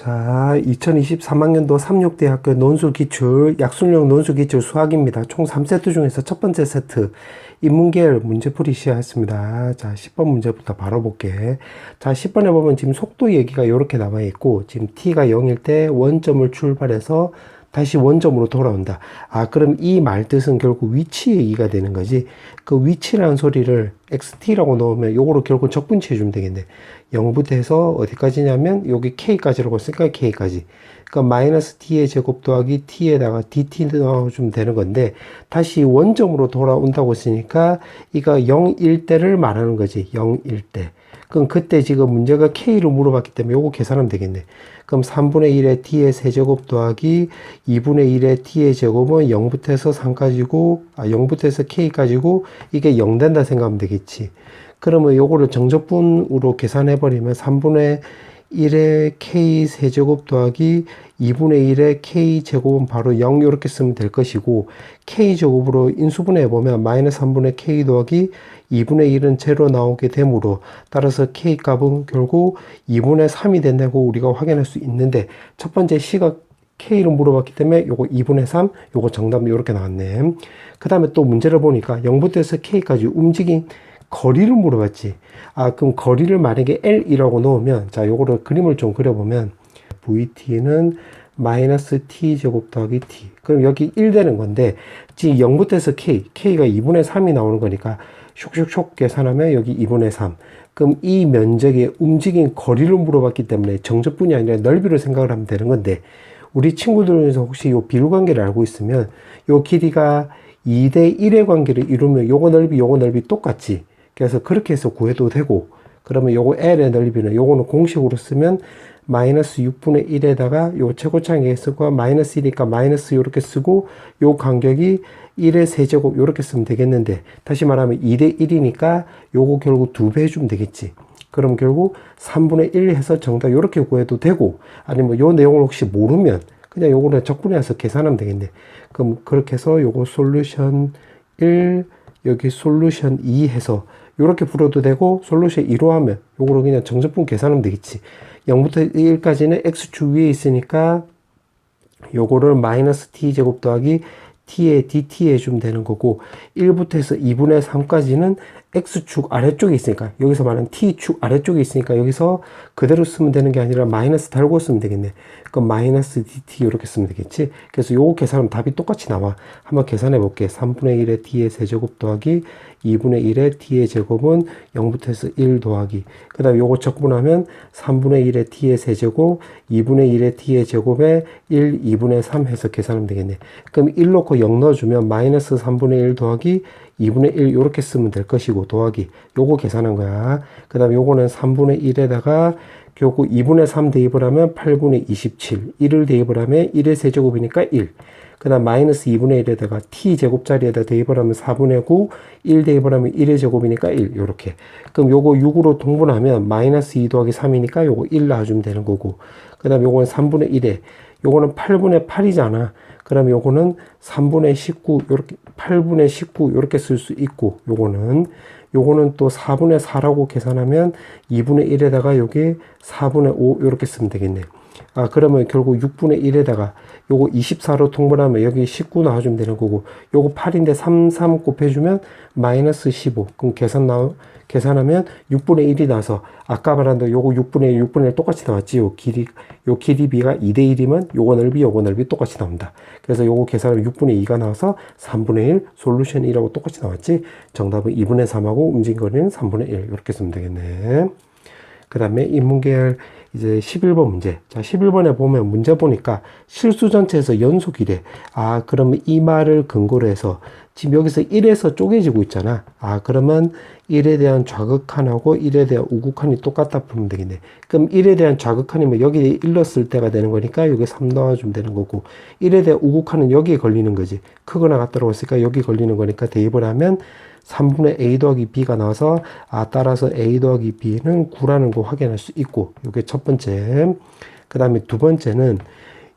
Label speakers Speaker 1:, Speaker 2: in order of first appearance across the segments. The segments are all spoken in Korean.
Speaker 1: 자, 2023학년도 삼육대학교 논술기출, 약술용 논술기출 수학입니다. 총 3세트 중에서 첫 번째 세트, 인문계열 문제풀이 시작했습니다. 자, 10번 문제부터 바로 볼게. 자, 10번에 보면 지금 속도 얘기가 이렇게 나와 있고, 지금 t가 0일 때 원점을 출발해서 다시 원점으로 돌아온다. 아, 그럼 이 말 뜻은 결국 위치 얘기가 되는 거지. 그 위치라는 소리를 xt라고 넣으면 요거로 결국 적분치해 주면 되겠네. 0부터 해서 어디까지냐면 여기 k까지라고 했으니까 k까지. 그러니까 마이너스 t의 제곱 더하기 t에다가 dt 넣어주면 되는 건데, 다시 원점으로 돌아온다고 했으니까 이거 0일 때를 말하는 거지. 0일 때. 그럼 그때 지금 문제가 k로 물어봤기 때문에 요거 계산하면 되겠네. 그럼 3분의 1의 t의 세제곱 더하기 2분의 1의 t의 제곱은 0부터 해서 3까지고, 0부터 해서 k까지고, 이게 0 된다 생각하면 되겠지. 그러면 요거를 정적분으로 계산해버리면 3분의 1의 k 세제곱 더하기 2분의 1의 k 제곱은 바로 0 이렇게 쓰면 될 것이고, k 제곱으로 인수분해 보면 마이너스 3분의 k 더하기 2분의 1은 제로 나오게 되므로 따라서 k 값은 결국 2분의 3이 된다고 우리가 확인할 수 있는데, 첫 번째 시각 k를 물어봤기 때문에 요거 2분의 3, 요거 정답이 이렇게 나왔네. 그 다음에 또 문제를 보니까 0부터 해서 k까지 움직인 거리를 물어봤지. 아, 그럼 거리를 만약에 L이라고 넣으면, 자, 요거를 그림을 좀 그려보면, VT는 마이너스 T 제곱 더하기 T. 그럼 여기 1 되는 건데, 지금 0부터 해서 K가 2분의 3이 나오는 거니까, 슉슉슉 계산하면 여기 2분의 3. 그럼 이 면적의 움직인 거리를 물어봤기 때문에 정적분이 아니라 넓이로 생각을 하면 되는 건데, 우리 친구들 중에서 혹시 요 비율 관계를 알고 있으면, 요 길이가 2대 1의 관계를 이루면 요거 넓이 똑같지. 그래서 그렇게 해서 구해도 되고, 그러면 요거 L의 넓이는 요거는 공식으로 쓰면 마이너스 6분의 1에다가 요 최고차항에 쓰고 마이너스 1이니까 마이너스 요렇게 쓰고, 요 간격이 1의 세제곱 요렇게 쓰면 되겠는데, 다시 말하면 2대 1이니까 요거 결국 2배 해주면 되겠지. 그럼 결국 3분의 1 해서 정답 요렇게 구해도 되고, 아니면 요 내용을 혹시 모르면 그냥 요거를 적분해서 계산하면 되겠네. 그럼 그렇게 해서 요거 솔루션 1, 여기 솔루션 2 해서 요렇게 풀어도 되고, 솔루션 2로 하면 요거를 그냥 정적분 계산하면 되겠지. 0부터 1까지는 x축 위에 있으니까 요거를 마이너스 t 제곱 더하기 t에 dt 해주면 되는 거고, 1부터 해서 2분의 3까지는 x축 아래쪽에 있으니까, 여기서 말하는 t축 아래쪽에 있으니까 여기서 그대로 쓰면 되는 게 아니라 마이너스 달고 쓰면 되겠네. 그럼 마이너스 dt 이렇게 쓰면 되겠지. 그래서 요거 계산하면 답이 똑같이 나와. 한번 계산해 볼게. 3분의 1의 t의 세제곱 더하기 2분의 1의 t의 제곱은 0부터 해서 1 더하기, 그 다음에 요거 적분하면 3분의 1의 t의 세제곱 2분의 1의 t의 제곱에 1, 2분의 3 해서 계산하면 되겠네. 그럼 1 놓고 0 넣어주면 마이너스 3분의 1 더하기 2분의 1 요렇게 쓰면 될 것이고, 더하기 요거 계산한 거야. 그 다음에 요거는 3분의 1에다가 결국 2분의 3 대입을 하면 8분의 27, 1을 대입을 하면 1의 세제곱이니까 1. 그 다음 마이너스 2분의 1에다가 t제곱자리에다 대입을 하면 4분의 9, 1 대입을 하면 1의 제곱이니까 1, 요렇게. 그럼 요거 6으로 동분하면 마이너스 2 더하기 3이니까 요거 1 나와주면 되는 거고, 그 다음 요거는 3분의 1에, 요거는 8분의 8이잖아. 그러면 요거는 3분의 19, 요렇게, 8분의 19, 요렇게 쓸 수 있고, 요거는 또 4분의 4라고 계산하면 2분의 1에다가 여기 4분의 5 요렇게 쓰면 되겠네. 아, 그러면 결국 6분의 1에다가 요거 24로 통분하면 여기 19 나와주면 되는 거고, 요거 8인데 3 곱해주면 마이너스 15. 그럼 계산하면 6분의 1이 나서, 아까 말한 대로 요거 6분의 1 똑같이 나왔지. 요 길이비가 2대 1이면 요거 넓이 똑같이 나온다. 그래서 요거 계산하면 6분의 2가 나와서 3분의 1, 솔루션 1하고 똑같이 나왔지. 정답은 2분의 3하고 움직인 거리는 3분의 1. 이렇게 쓰면 되겠네. 그 다음에 인문계열 이제 11번 문제. 자, 11번에 보면 문제 보니까 실수 전체에서 연속이래. 아, 그러면 이 말을 근거로 해서 지금 여기서 1에서 쪼개지고 있잖아. 아, 그러면 1에 대한 좌극한하고 1에 대한 우극한이 똑같다 보면 되겠네. 그럼 1에 대한 좌극한이면 여기에 1 넣었을 때가 되는 거니까 여기 3 넣어주면 되는 거고, 1에 대한 우극한은 여기에 걸리는 거지. 크거나 같다고 했으니까 여기 걸리는 거니까 대입을 하면 3분의 a 더하기 b가 나와서, 아, 따라서 a 더하기 b는 9라는 거 확인할 수 있고, 요게 첫 번째. 그 다음에 두 번째는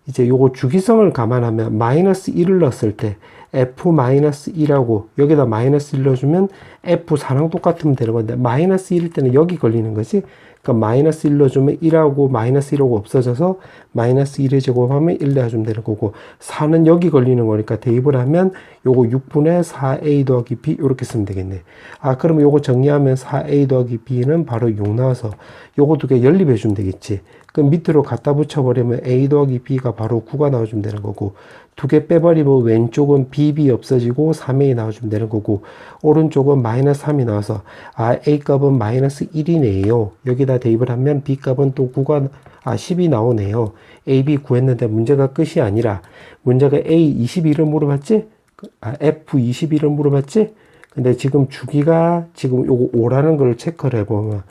Speaker 1: 이제 요거 주기성을 감안하면 마이너스 1을 넣었을 때 F-1하고 여기다 마이너스 1 넣어주면 F4랑 똑같으면 되는 건데 마이너스 1일 때는 여기 걸리는 거지. 그러니까 마이너스 1 넣어주면 1하고 마이너스 1하고 없어져서 마이너스 1의 제곱하면 1 내주면 되는 거고 4는 여기 걸리는 거니까 대입을 하면 요거 6분의 4a 더하기 b 이렇게 쓰면 되겠네. 아 그러면 요거 정리하면 4a 더하기 b는 바로 6 나와서 요거 두 개 연립해 주면 되겠지. 그럼 밑으로 갖다 붙여버리면 a 더하기 b가 바로 9가 나와주면 되는 거고 두 개 빼버리면 왼쪽은 bb 없어지고 3a 나와주면 되는 거고 오른쪽은 마이너스 3이 나와서 아 a 값은 마이너스 1이네요. 여기다 대입을 하면 b 값은 또 10이 나오네요. a, b 구했는데 문제가 끝이 아니라 문제가 a 21을 물어봤지? f 21을 물어봤지? 근데 지금 주기가 지금 요거 5라는 걸 체크를 해보면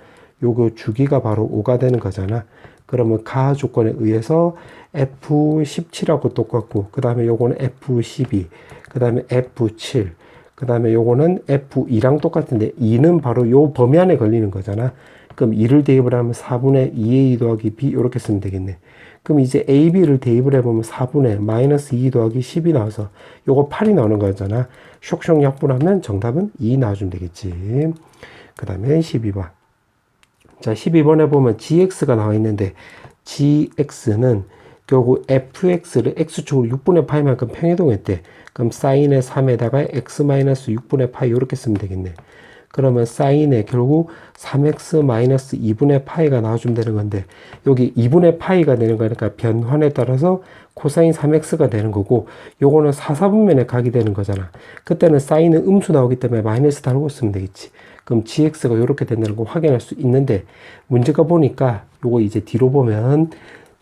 Speaker 1: 요거 주기가 바로 5가 되는 거잖아. 그러면 가 조건에 의해서 F17하고 똑같고 그 다음에 요거는 F12 그 다음에 F7 그 다음에 요거는 F2랑 똑같은데 2는 바로 요 범위 안에 걸리는 거잖아. 그럼 2를 대입을 하면 4분의 2a 더하기 b 이렇게 쓰면 되겠네. 그럼 이제 a, b를 대입을 해보면 4분의 마이너스 2 더하기 10이 나와서 요거 8이 나오는 거잖아. 쇽쇽 약분하면 정답은 2 나와주면 되겠지. 그 다음에 12번. 자, 12번에 보면 gx가 나와 있는데 gx는 결국 fx를 x축으로 6분의 파이만큼 평이동했대. 그럼 사인의 3에다가 x-6분의 파이 이렇게 쓰면 되겠네. 그러면 사인에 결국 3x-2분의 파이가 나와주면 되는 건데 여기 2분의 파이가 되는 거니까 변환에 따라서 코사인 3x가 되는 거고 요거는 4, 4분면에 각이 되는 거잖아. 그때는 사인은 음수 나오기 때문에 마이너스 달고 쓰면 되겠지. 그럼 gx가 이렇게 된다는 거 확인할 수 있는데 문제가 보니까 요거 이제 뒤로 보면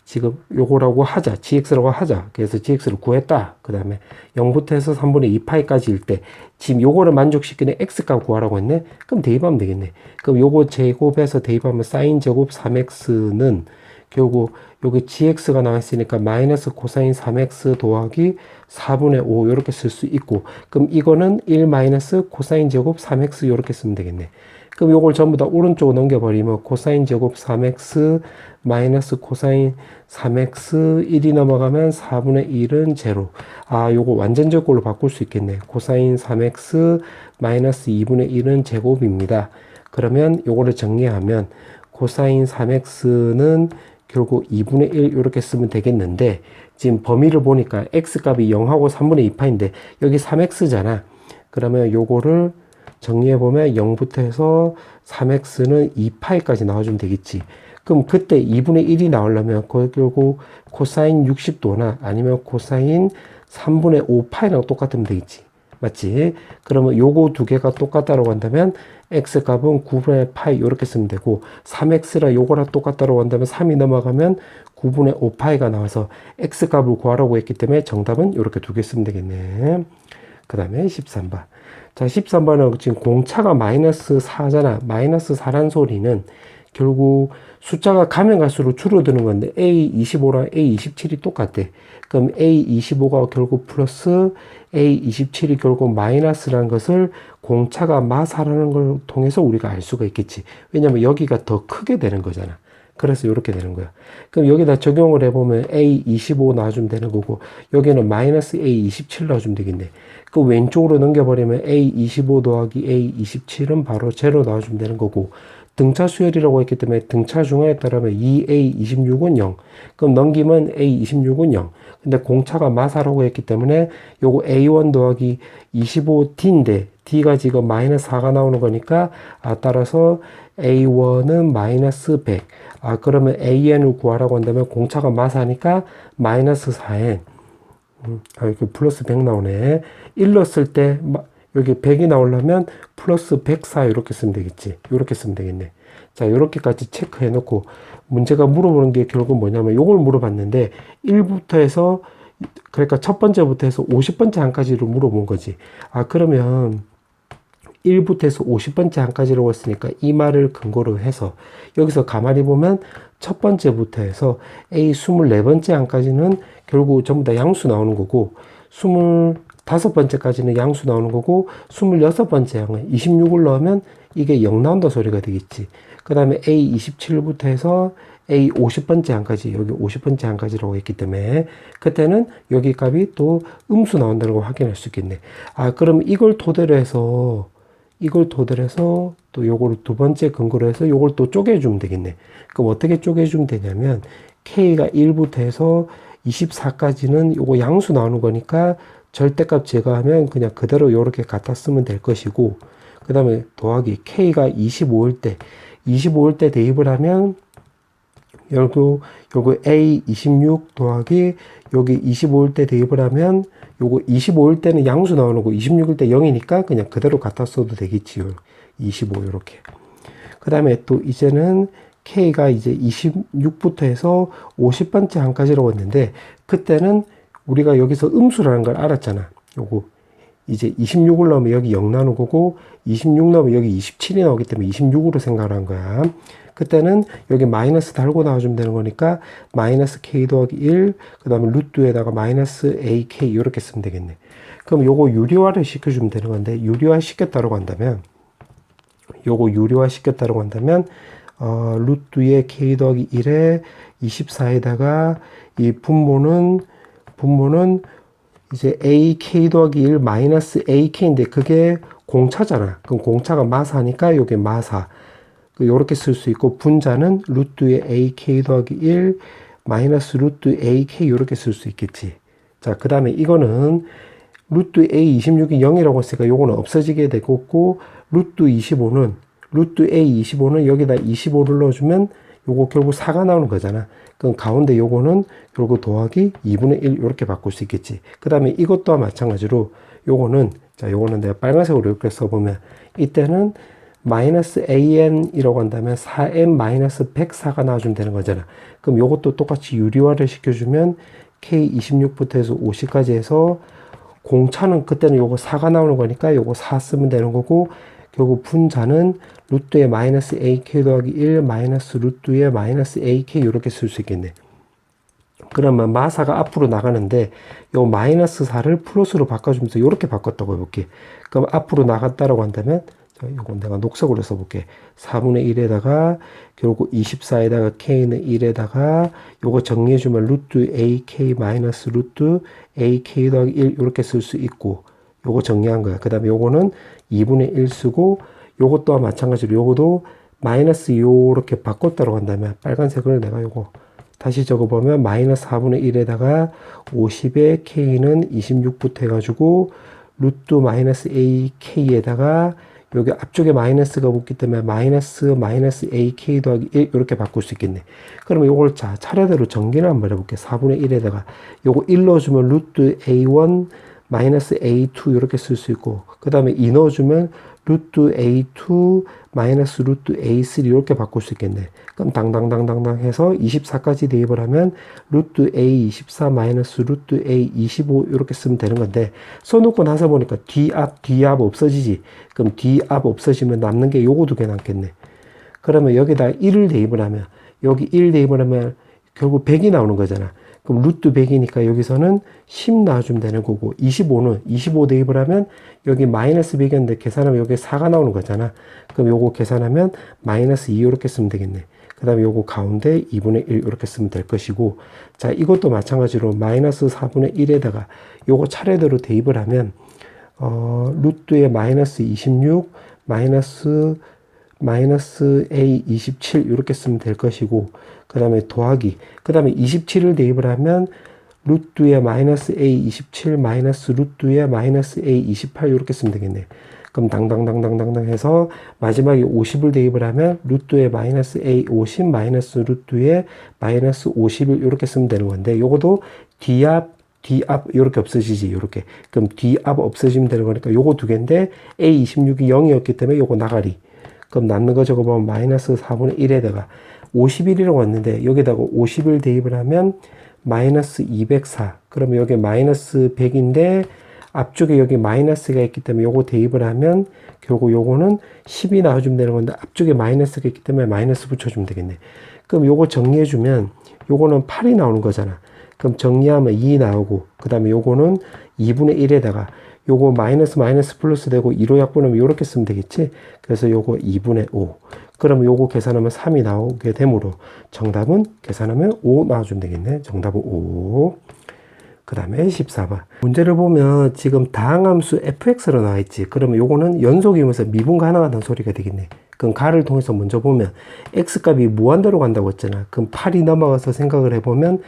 Speaker 1: 지금 요거라고 하자. gx라고 하자. 그래서 gx를 구했다. 그 다음에 0부터 해서 3분의 2파이까지일 때 지금 요거를 만족시키는 x값 구하라고 했네. 그럼 대입하면 되겠네. 그럼 요거 제곱해서 대입하면 사인 제곱 3x는 결국 여기 gx가 나와 있으니까 마이너스 코사인 3x 더하기 4분의 5 이렇게 쓸 수 있고 그럼 이거는 1 마이너스 코사인 제곱 3x 이렇게 쓰면 되겠네. 그럼 요걸 전부 다 오른쪽으로 넘겨버리면 코사인 제곱 3x 마이너스 코사인 3x 1이 넘어가면 4분의 1은 제로. 아 요거 완전제곱으로 바꿀 수 있겠네. 코사인 3x 마이너스 2분의 1은 제곱입니다. 그러면 요거를 정리하면 코사인 3x는 결국 2분의 1 이렇게 쓰면 되겠는데 지금 범위를 보니까 x값이 0하고 3분의 2파인데 여기 3x잖아. 그러면 요거를 정리해보면 0부터 해서 3x는 2파이까지 나와주면 되겠지. 그럼 그때 2분의 1이 나오려면 결국 코사인 60도나 아니면 코사인 3분의 5파이랑 똑같으면 되겠지. 맞지? 그러면 요거 두 개가 똑같다고 한다면 x값은 9분의 파이 이렇게 쓰면 되고 3x랑 요거랑 똑같다고 한다면 3이 넘어가면 9분의 5파이가 나와서 x값을 구하라고 했기 때문에 정답은 이렇게 두 개 쓰면 되겠네. 그 다음에 13번. 자, 13번은 지금 공차가 마이너스 4잖아. 마이너스 4란 소리는 결국 숫자가 가면 갈수록 줄어드는 건데 A25랑 A27이 똑같대. 그럼 A25가 결국 플러스 A27이 결국 마이너스라는 것을 공차가 마4라는 걸 통해서 우리가 알 수가 있겠지. 왜냐면 여기가 더 크게 되는 거잖아. 그래서 이렇게 되는 거야. 그럼 여기다 적용을 해보면 A25 나와주면 되는 거고 여기는 마이너스 A27 나와주면 되겠네. 그 왼쪽으로 넘겨버리면 A25 더하기 A27은 바로 제로 나와주면 되는 거고 등차 수열이라고 했기 때문에 등차 중앙에 따르면 2A26은 0. 그럼 넘기면 A26은 0. 근데 공차가 마사라고 했기 때문에 요거 A1 더하기 25D인데 D가 지금 마이너스 4가 나오는 거니까 따라서 A1은 마이너스 100. 그러면 AN을 구하라고 한다면 공차가 마사니까 마이너스 4N. 여기 플러스 100 나오네. 1 넣었을 때 여기 100이 나오려면 플러스 104 이렇게 쓰면 되겠지. 이렇게 쓰면 되겠네. 자, 이렇게까지 체크해 놓고 문제가 물어보는 게 결국 뭐냐면 요걸 물어봤는데 1부터 해서 그러니까 첫 번째부터 해서 50번째 한까지로 물어본 거지. 그러면 1부터 해서 50번째 한까지라고 했으니까 이 말을 근거로 해서 여기서 가만히 보면 첫 번째부터 해서 A 24번째 한까지는 결국 전부 다 양수 나오는 거고 25번째까지는 양수 나오는 거고 26번째 항은 26을 넣으면 이게 0 나온다 소리가 되겠지. 그 다음에 A27부터 해서 A 50번째 한까지, 여기 50번째 한까지라고 했기 때문에 그때는 여기 값이 또 음수 나온다는 걸 확인할 수 있겠네. 아, 그럼 이걸 토대로 해서 또 요거를 두 번째 근거로 해서 요걸 또 쪼개주면 되겠네. 그럼 어떻게 쪼개주면 되냐면 K가 1부터 해서 24까지는 요거 양수 나오는 거니까 절대값 제거하면 그냥 그대로 요렇게 갖다 쓰면 될 것이고, 그 다음에 더하기 K가 25일 때 대입을 하면 요거 A 26 더하기 여기 25일 때 대입을 하면 요거 25일 때는 양수 나오는 거 26일 때 0이니까 그냥 그대로 갖다 써도 되겠지요. 25 이렇게. 그 다음에 또 이제는 K가 이제 26부터 해서 50번째 한까지라고 했는데 그때는 우리가 여기서 음수라는 걸 알았잖아. 요거 이제 26을 넣으면 여기 0 나오는 거고 26 넣으면 여기 27이 나오기 때문에 26으로 생각을 한 거야. 그때는 여기 마이너스 달고 나와주면 되는 거니까 마이너스 K 더하기 1, 그 다음에 루트에다가 마이너스 AK 이렇게 쓰면 되겠네. 그럼 요거 유리화를 시켜주면 되는 건데, 유리화 시켰다고 한다면 루트에 K 더하기 1에 24에다가 이 분모는 이제 AK 더하기 1 마이너스 AK인데 그게 공차잖아. 그럼 공차가 마사니까 요게 마사. 요렇게 쓸 수 있고, 분자는 루트에 AK 더하기 1 마이너스 루트 AK 요렇게 쓸 수 있겠지. 자, 그 다음에 이거는 루트 A26이 0이라고 했으니까 요거는 없어지게 되고, 루트 A25는 여기다 25를 넣어주면 요거 결국 4가 나오는 거잖아. 그럼 가운데 요거는 결국 더하기 2분의 1 이렇게 바꿀 수 있겠지. 그 다음에 이것 또한 마찬가지로 요거는 내가 빨간색으로 이렇게 써보면 이때는 마이너스 AN이라고 한다면 4N 마이너스 104가 나와주면 되는 거잖아. 그럼 요것도 똑같이 유리화를 시켜주면 K26부터 해서 50까지 해서 공차는 그때는 요거 4가 나오는 거니까 요거 4 쓰면 되는 거고, 결국 분자는 루트에 마이너스 AK 더하기 1 마이너스 루트에 마이너스 AK 이렇게 쓸 수 있겠네. 그러면 마사가 앞으로 나가는데 요 마이너스 4를 플러스로 바꿔주면서 이렇게 바꿨다고 해볼게. 그럼 앞으로 나갔다라고 한다면 요건 내가 녹색으로 써볼게. 4분의 1에다가 결국 24에다가 K는 1에다가 요거 정리해주면 루트 AK 마이너스 루트 AK 더하기 1 이렇게 쓸 수 있고, 요거 정리한 거야. 그 다음에 요거는 2분의 1 쓰고, 요것 또한 마찬가지로 요거도 마이너스 요렇게 바꿨다고 한다면 빨간색을 내가 요거 다시 적어보면 마이너스 4분의 1에다가 50에 K는 26부터 해가지고 루트 마이너스 AK에다가 여기 앞쪽에 마이너스가 붙기 때문에 마이너스 AK 더하기 1 이렇게 바꿀 수 있겠네. 그러면 요걸 차례대로 정리를 한번 해볼게. 4분의 1에다가 요거 1 넣어주면 루트 A1 마이너스 A2 이렇게 쓸 수 있고, 그 다음에 2 넣어주면 루트 A2 마이너스 루트 A3 이렇게 바꿀 수 있겠네. 그럼 당당당당당 해서 24까지 대입을 하면 루트 A24 마이너스 루트 A25 이렇게 쓰면 되는 건데, 써놓고 나서 보니까 뒤앞 없어지지. 그럼 뒤앞 없어지면 남는 게 요거 두 개 남겠네. 그러면 여기다 1을 대입을 하면, 여기 1 대입을 하면 결국 100이 나오는 거잖아. 그럼 루트 100이니까 여기서는 10 놔주면 되는 거고, 25 대입을 하면 여기 마이너스 100이었는데 계산하면 여기 4가 나오는 거잖아. 그럼 요거 계산하면 마이너스 2 이렇게 쓰면 되겠네. 그 다음에 요거 가운데 2분의 1 이렇게 쓰면 될 것이고, 자, 이것도 마찬가지로 마이너스 4분의 1에다가 요거 차례대로 대입을 하면 루트에 마이너스 26 마이너스 A27 이렇게 쓰면 될 것이고, 그 다음에 더하기, 그 다음에 27을 대입을 하면 루트에 마이너스 A27 마이너스 루트에 마이너스 A28 이렇게 쓰면 되겠네. 그럼 당당당당당당 해서 마지막에 50을 대입을 하면 루트에 마이너스 A50 마이너스 루트에 마이너스 51 이렇게 쓰면 되는 건데, 요것도 뒤앞 이렇게 없어지지. 이렇게. 그럼 뒤앞 없어지면 되는 거니까 요거 두 개인데 A26이 0이었기 때문에 요거 나가리. 그럼 남는 거 적어보면 마이너스 4분의 1에다가 51이라고 왔는데 여기다가 50을 대입을 하면 마이너스 204. 그러면 여기 마이너스 100인데 앞쪽에 여기 마이너스가 있기 때문에 요거 대입을 하면 결국 요거는 10이 나와주면 되는 건데 앞쪽에 마이너스가 있기 때문에 마이너스 붙여주면 되겠네. 그럼 요거 정리해주면 요거는 8이 나오는 거잖아. 그럼 정리하면 2 나오고, 그 다음에 요거는 2분의 1에다가 요거 마이너스 마이너스 플러스 되고 2로 약분하면 요렇게 쓰면 되겠지. 그래서 요거 2분의 5. 그러면 요거 계산하면 3이 나오게 되므로 정답은 계산하면 5 나와주면 되겠네. 정답은 5. 그 다음에 14번. 문제를 보면 지금 다항함수 fx로 나와 있지. 그러면 요거는 연속이면서 미분 가능하다는 소리가 되겠네. 그럼 가를 통해서 먼저 보면 x값이 무한대로 간다고 했잖아. 그럼 8이 넘어가서 생각을 해보면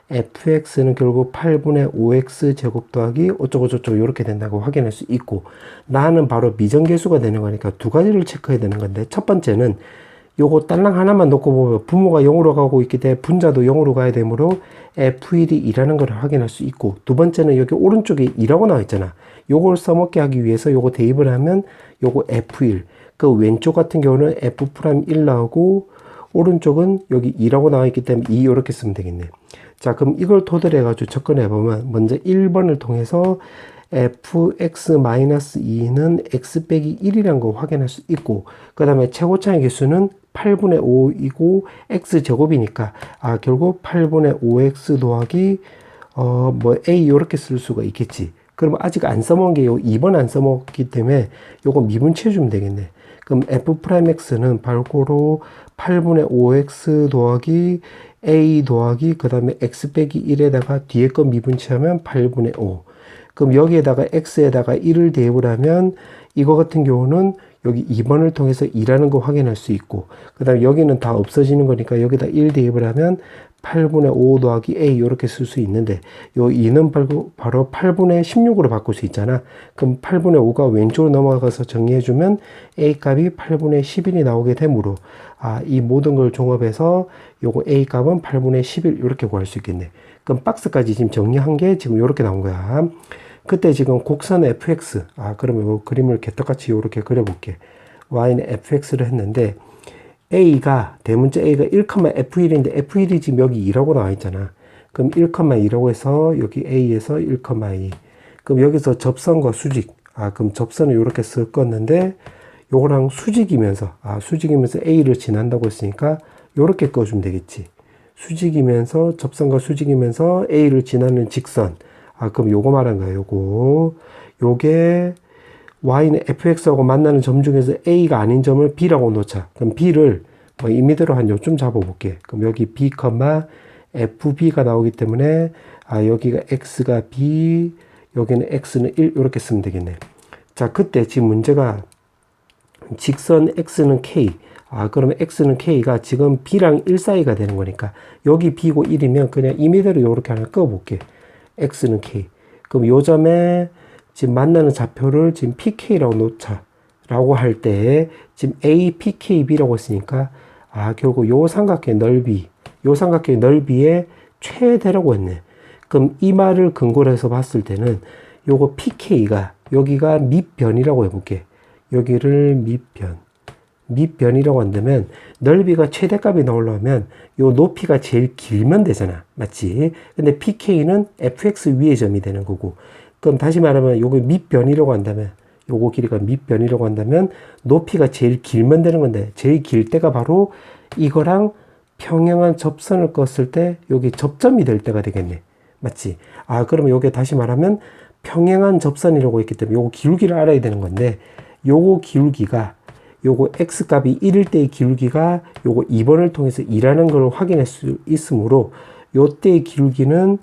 Speaker 1: fx는 결국 8분의 5x 제곱 더하기 어쩌고저쩌고 이렇게 된다고 확인할 수 있고, 나는 바로 미정계수가 되는 거니까 두 가지를 체크해야 되는 건데, 첫 번째는 요거 딸랑 하나만 놓고 보면 분모가 0으로 가고 있기 때문에 분자도 0으로 가야 되므로 F1이 2라는 걸 확인할 수 있고, 두 번째는 여기 오른쪽에 2라고 나와 있잖아. 요걸 써먹게 하기 위해서 요거 대입을 하면 요거 F1, 그 왼쪽 같은 경우는 F'1 나오고 오른쪽은 여기 2라고 나와 있기 때문에 2 이렇게 쓰면 되겠네. 자, 그럼 이걸 토대로 해가지고 접근해 보면 먼저 1번을 통해서 fx-2는 x 빼기 1이라는 거 확인할 수 있고, 그 다음에 최고차의 개수는 8분의 5이고 x 제곱이니까 결국 8분의 5x 더하기 a 이렇게 쓸 수가 있겠지. 그럼 아직 안 써먹은 게 요 2번 안 써먹기 때문에 요거 미분 채워주면 되겠네. 그럼 f'x는 발고로 8분의 5x 더하기 a 더하기 그 다음에 x 빼기 1에다가 뒤에 거 미분 채하면 8분의 5. 그럼 여기에다가 x에다가 1을 대입을 하면 이거 같은 경우는 여기 2번을 통해서 2라는 거 확인할 수 있고, 그 다음에 여기는 다 없어지는 거니까 여기다 1 대입을 하면 8분의 5 더하기 a 이렇게 쓸 수 있는데, 요 2는 바로 8분의 16으로 바꿀 수 있잖아. 그럼 8분의 5가 왼쪽으로 넘어가서 정리해주면 a 값이 8분의 11이 나오게 되므로 이 모든 걸 종합해서 요거 a 값은 8분의 11 이렇게 구할 수 있겠네. 그럼 박스까지 지금 정리한 게 지금 이렇게 나온 거야. 그때 지금 곡선 fx, 그러면 요 그림을 개떡같이 이렇게 그려볼게. y는 fx를 했는데 a가 대문자 a가 1,f1인데 f1이 지금 여기 2라고 나와 있잖아. 그럼 1,2라고 해서 여기 a에서 1,2. 그럼 여기서 접선과 수직, 그럼 접선을 이렇게 쓸 건데 요거랑 수직이면서 수직이면서 a를 지난다고 했으니까 요렇게 꺼주면 되겠지. 수직이면서 접선과 수직이면서 a를 지나는 직선. 그럼 요거 말한 거야. 요게 y는 fx하고 만나는 점 중에서 a가 아닌 점을 b라고 놓자. 그럼 b를 임의대로 한 요쯤 잡아볼게. 그럼 여기 b, fb가 나오기 때문에 여기가 x가 b, 여기는 x는 1 이렇게 쓰면 되겠네. 자, 그때 지금 문제가 직선 x는 k. 그러면 x는 k가 지금 b랑 1 사이가 되는 거니까 여기 b고 1이면 그냥 임의대로 이렇게 하나 꺼볼게. x는 k. 그럼 요 점에 지금 만나는 좌표를 지금 pk라고 놓자. 라고 할 때 지금 a, pk, b라고 했으니까 결국 요 삼각形넓이, 요 삼각形넓이의 최대라고 했네. 그럼 이 말을 근거로 해서 봤을 때는 요거 pk가 여기가 밑변이라고 해볼게. 여기를 밑변이라고 한다면 넓이가 최대값이 나오려면 요 높이가 제일 길면 되잖아. 맞지? 근데 pk는 fx 위의 점이 되는 거고, 그럼 다시 말하면 요거 밑변이라고 한다면, 요거 길이가 밑변이라고 한다면 높이가 제일 길면 되는 건데, 제일 길 때가 바로 이거랑 평행한 접선을 껐을 때 여기 접점이 될 때가 되겠네. 맞지? 그러면 요게 다시 말하면 평행한 접선이라고 했기 때문에 요거 기울기를 알아야 되는 건데, 요거 기울기가 요거 x값이 1일 때의 기울기가 요거 2번을 통해서 2라는 걸 확인할 수 있으므로 요때의 기울기는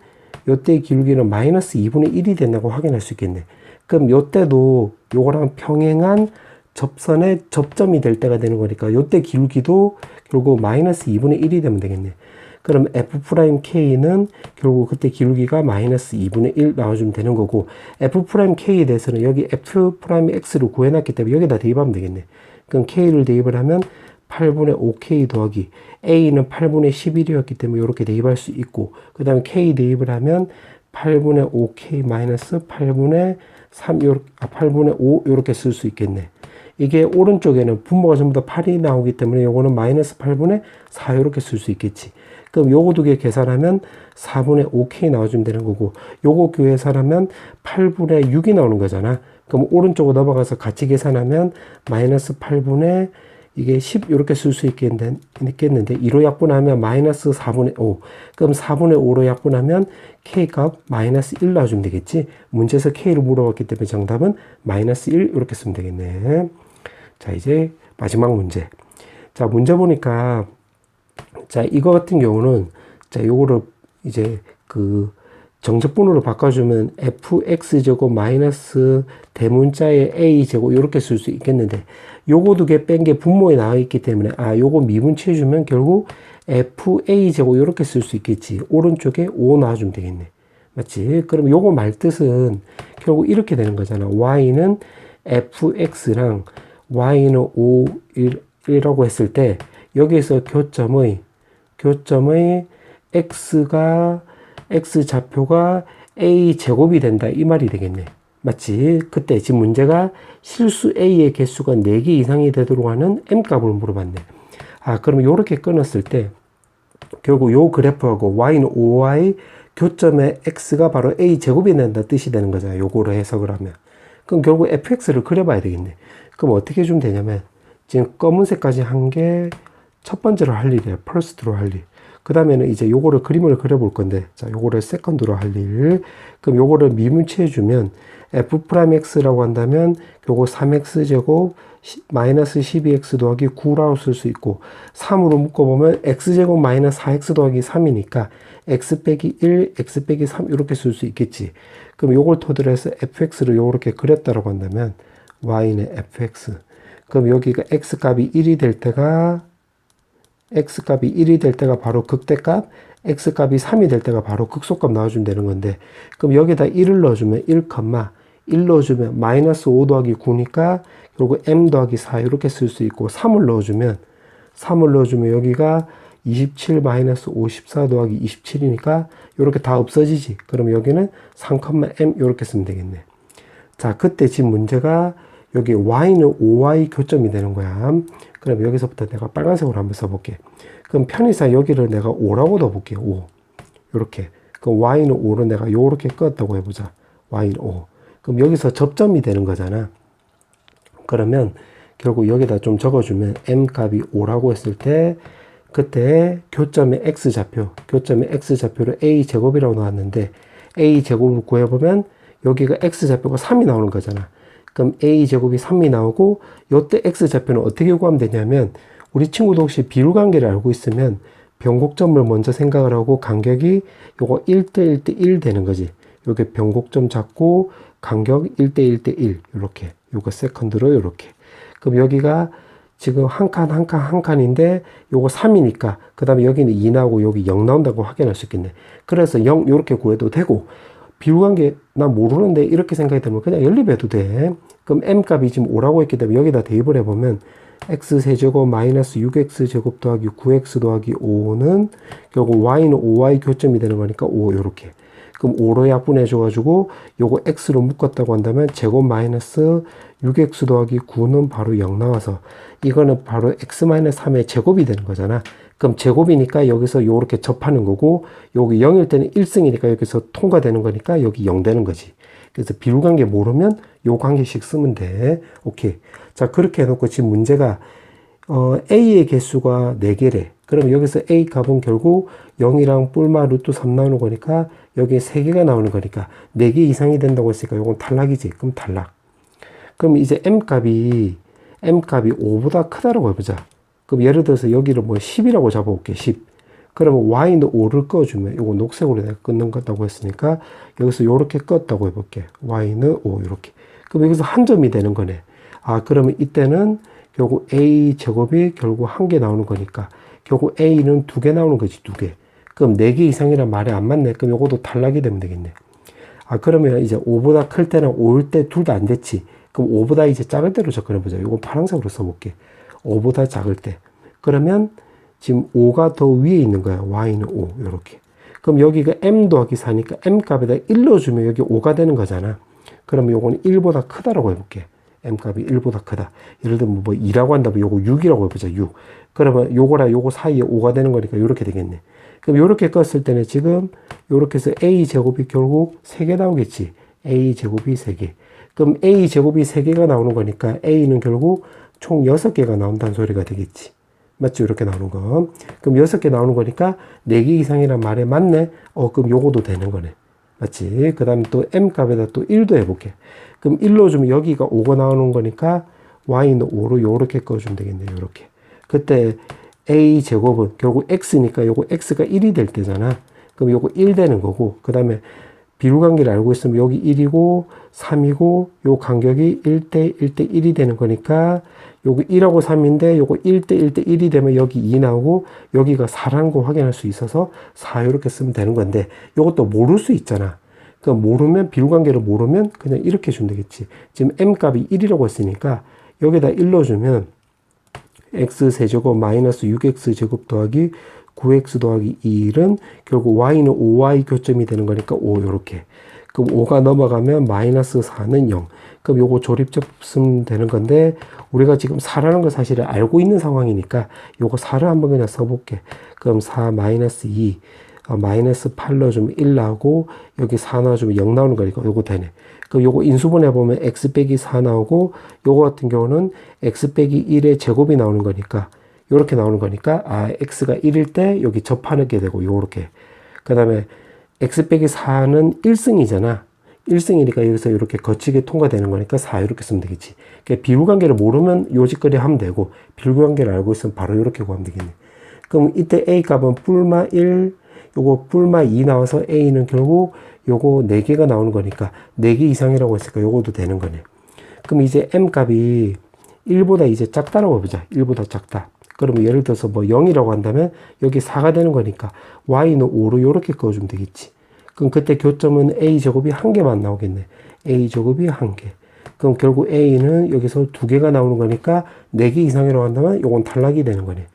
Speaker 1: 마이너스 2분의 1이 된다고 확인할 수 있겠네. 그럼 요때도 요거랑 평행한 접선의 접점이 될 때가 되는 거니까 요때 기울기도 결국 마이너스 2분의 1이 되면 되겠네. 그럼 f'k는 결국 그때 기울기가 마이너스 2분의 1 나와주면 되는 거고, f'k에 대해서는 여기 f'x를 구해놨기 때문에 여기다 대입하면 되겠네. 그럼 k를 대입을 하면 8분의 5k 더하기 a는 8분의 11이었기 때문에 이렇게 대입할 수 있고, 그 다음에 k 대입을 하면 8분의 5k 마이너스 8분의 3, 8분의 5 이렇게 쓸 수 있겠네. 이게 오른쪽에는 분모가 전부 다 8이 나오기 때문에 요거는 마이너스 8분의 4 이렇게 쓸 수 있겠지. 그럼 요거 두 개 계산하면 4분의 5k 나와주면 되는 거고, 요거 계산하면 8분의 6이 나오는 거잖아. 그럼 오른쪽으로 넘어가서 같이 계산하면 마이너스 8분의 이게 10 이렇게 쓸 수 있겠는데 2로 약분하면 마이너스 4분의 5. 그럼 4분의 5로 약분하면 k 값 마이너스 1 놔주면 되겠지. 문제에서 k를 물어봤기 때문에 정답은 마이너스 1 이렇게 쓰면 되겠네. 자, 이제 마지막 문제. 자, 문제 보니까 자, 이거 같은 경우는 자, 요거를 이제 그 정적분으로 바꿔주면 fx제곱 마이너스 대문자의 a제곱 이렇게 쓸 수 있겠는데 요거 두 개 뺀 게 분모에 나와 있기 때문에 요거 미분치해주면 결국 fa제곱 이렇게 쓸 수 있겠지. 오른쪽에 5 나와주면 되겠네. 맞지? 그럼 요거 말뜻은 결국 이렇게 되는 거잖아. y는 fx랑 y는 5이라고 했을 때 여기에서 교점의 x가 x좌표가 a제곱이 된다 이 말이 되겠네. 맞지? 그때 지금 문제가 실수 a의 개수가 4개 이상이 되도록 하는 m값을 물어봤네. 그럼 요렇게 끊었을 때 결국 요 그래프하고 y는 5y 교점의 x가 바로 a제곱이 된다 뜻이 되는 거잖아요. 요거로 해석을 하면. 그럼 결국 fx를 그려봐야 되겠네. 그럼 어떻게 해주면 되냐면 지금 검은색까지 한 게 첫 번째로 할 일이에요. 퍼스트로 할 일. 그 다음에는 이제 요거를 그림을 그려볼 건데, 자, 요거를 세컨드로 할 일. 그럼 요거를 미분치해주면 f'x라고 한다면 요거 3x제곱 마이너스 12x 더하기 9라고 쓸 수 있고 3으로 묶어보면 x제곱 마이너스 4x 더하기 3이니까 x 빼기 1, x 빼기 3 이렇게 쓸 수 있겠지. 그럼 요걸 토대로 해서 fx를 요렇게 그렸다라고 한다면 y는 fx. 그럼 여기가 x값이 1이 될 때가 바로 극대값, x값이 3이 될 때가 바로 극소값 나와주면 되는 건데, 그럼 여기다 1을 넣어주면 1 넣어주면 마이너스 5 더하기 9니까 결국 m 더하기 4 이렇게 쓸 수 있고 3을 넣어주면 여기가 27 마이너스 54 더하기 27이니까 이렇게 다 없어지지. 그럼 여기는 3,m 이렇게 쓰면 되겠네. 자, 그때 지금 문제가 여기 y는 5y 교점이 되는 거야. 그럼 여기서부터 내가 빨간색으로 한번 써볼게. 그럼 편의상 여기를 내가 5라고 넣어볼게. 5. 요렇게. 그럼 y는 5로 내가 요렇게 껐다고 해보자. y는 5. 그럼 여기서 접점이 되는 거잖아. 그러면 결국 여기다 좀 적어주면 m 값이 5라고 했을 때 그때 교점의 x좌표를 a제곱이라고 나왔는데 a제곱을 구해보면 여기가 x좌표가 3이 나오는 거잖아. 그럼 a제곱이 3이 나오고 요때 x좌표는 어떻게 구하면 되냐면 우리 친구도 혹시 비율관계를 알고 있으면 변곡점을 먼저 생각을 하고 간격이 요거 1대 1대 1 되는 거지. 요게 변곡점 잡고 간격 1대 1대 1 요렇게 요거 세컨드로 요렇게. 그럼 여기가 지금 한 칸인데 요거 3이니까 그 다음에 여기는 2 나오고 여기 0 나온다고 확인할 수 있겠네. 그래서 0 요렇게 구해도 되고 비율관계 난 모르는데 이렇게 생각이 되면 그냥 연립해도 돼. 그럼 m값이 지금 5라고 했기 때문에 여기다 대입을 해보면 x세제곱 마이너스 6x제곱 더하기 9x 더하기 5는 결국 y는 5y 교점이 되는 거니까 5 요렇게. 그럼 5로 약분해줘가지고 요거 x로 묶었다고 한다면 제곱 마이너스 6x 더하기 9는 바로 0 나와서 이거는 바로 x 마이너스 3의 제곱이 되는 거잖아. 그럼 제곱이니까 여기서 요렇게 접하는 거고 여기 0일 때는 1승이니까 여기서 통과되는 거니까 여기 0 되는 거지. 그래서 비율관계 모르면 요 관계식 쓰면 돼. 오케이. 자, 그렇게 해놓고 지금 문제가 a의 개수가 4개래. 그럼 여기서 a 값은 결국 0이랑 뿔마 루트 3 나오는 거니까 여기에 3개가 나오는 거니까 4개 이상이 된다고 했으니까 요건 탈락이지. 그럼 탈락. 그럼 이제 m값이 5보다 크다라고 해보자. 그럼 예를 들어서 여기를 뭐 10이라고 잡아볼게. 10. 그러면 y는 5를 꺼주면 이거 녹색으로 내가 끊는 거다고 했으니까 여기서 요렇게 껐다고 해볼게. y는 5 이렇게. 그럼 여기서 한 점이 되는 거네. 그러면 이때는 결국 a 제곱이 결국 1개 나오는 거니까 결국 a는 2개 나오는 거지. 2개. 그럼 4개 이상이란 말이 안 맞네. 그럼 요것도 탈락이 되면 되겠네. 그러면 이제 5보다 클 때는 5일 때 둘 다 안 됐지. 그럼 5보다 이제 작을 때로 접근해보자. 요거 파란색으로 써볼게. 5보다 작을 때. 그러면 지금 5가 더 위에 있는 거야. y는 5. 요렇게. 그럼 여기가 m 더하기 4니까 m 값에다 1 넣어주면 여기 5가 되는 거잖아. 그러면 요거는 1보다 크다라고 해볼게. m 값이 1보다 크다. 예를 들면 뭐 2라고 한다면 요거 6이라고 해보자. 6. 그러면 요거랑 요거 사이에 5가 되는 거니까 요렇게 되겠네. 그럼 요렇게 껐을 때는 지금 요렇게 해서 a 제곱이 결국 3개 나오겠지. a 제곱이 3개. 그럼 a 제곱이 3개가 나오는 거니까 a는 결국 총 6개가 나온다는 소리가 되겠지. 맞죠? 이렇게 나오는 거. 그럼 6개 나오는 거니까 4개 이상이란 말에 맞네? 그럼 요거도 되는 거네. 맞지? 그 다음에 또 m 값에다 또 1도 해볼게. 그럼 1로 주면 여기가 5가 나오는 거니까 y는 5로 요렇게 꺼주면 되겠네요. 요렇게. 그때 a 제곱은 결국 x니까 요거 x가 1이 될 때잖아. 그럼 요거 1 되는 거고, 그 다음에 비율관계를 알고 있으면 여기 1이고 3이고 요 간격이 1대 1대 1이 되는 거니까 요거 1하고 3인데 요거 1대 1대 1이 되면 여기 2 나오고 여기가 4라는 거 확인할 수 있어서 4 이렇게 쓰면 되는 건데, 요것도 모를 수 있잖아. 그 모르면, 비율관계를 모르면 그냥 이렇게 주면 되겠지. 지금 m 값이 1이라고 했으니까 여기다 1 넣어주면 x세제곱 마이너스 6x제곱 더하기 9x 더하기 1은 결국 y는 5y 교점이 되는 거니까 5 요렇게. 그럼 5가 넘어가면 마이너스 4는 0. 그럼 요거 조립 접수면 되는 건데, 우리가 지금 4라는 걸 사실 알고 있는 상황이니까 요거 4를 한번 그냥 써볼게. 그럼 4 마이너스 2 마이너스 8 넣어주면 1 나오고 여기 4 넣어주면 0 나오는 거니까 요거 되네. 그럼 요거 인수분해 보면 x 빼기 4 나오고 요거 같은 경우는 x 빼기 1의 제곱이 나오는 거니까 요렇게 나오는 거니까 x가 1일 때 여기 접하게 되고 요렇게. 그 다음에 x 빼기 4는 1승이잖아. 1승이니까 여기서 이렇게 거치게 통과되는 거니까 4 이렇게 쓰면 되겠지. 그러니까 비율관계를 모르면 요짓거리 하면 되고, 비율관계를 알고 있으면 바로 이렇게 구하면 되겠네. 그럼 이때 a 값은 뿔마 1, 요거 뿔마 2 나와서 a는 결국 요거 4개가 나오는 거니까 4개 이상이라고 했으니까 요거도 되는 거네. 그럼 이제 m 값이 1보다 이제 작다라고 보자. 1보다 작다. 그러면 예를 들어서 뭐 0이라고 한다면 여기 4가 되는 거니까 y는 5로 요렇게 그어주면 되겠지. 그럼 그때 교점은 a제곱이 1개만 나오겠네. a제곱이 1개. 그럼 결국 a는 여기서 2개가 나오는 거니까 4개 이상이라고 한다면 요건 탈락이 되는 거네.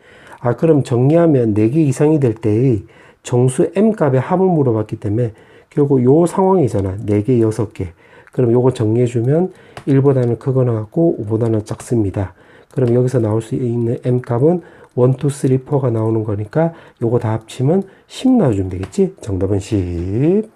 Speaker 1: 그럼 정리하면 4개 이상이 될 때의 정수 m 값의 합을 물어봤기 때문에 결국 요 상황이잖아. 4개, 6개. 그럼 요거 정리해주면 1보다는 크거나 같고 5보다는 작습니다. 그럼 여기서 나올 수 있는 m 값은 1, 2, 3, 4가 나오는 거니까 요거 다 합치면 10 나와주면 되겠지? 정답은 10.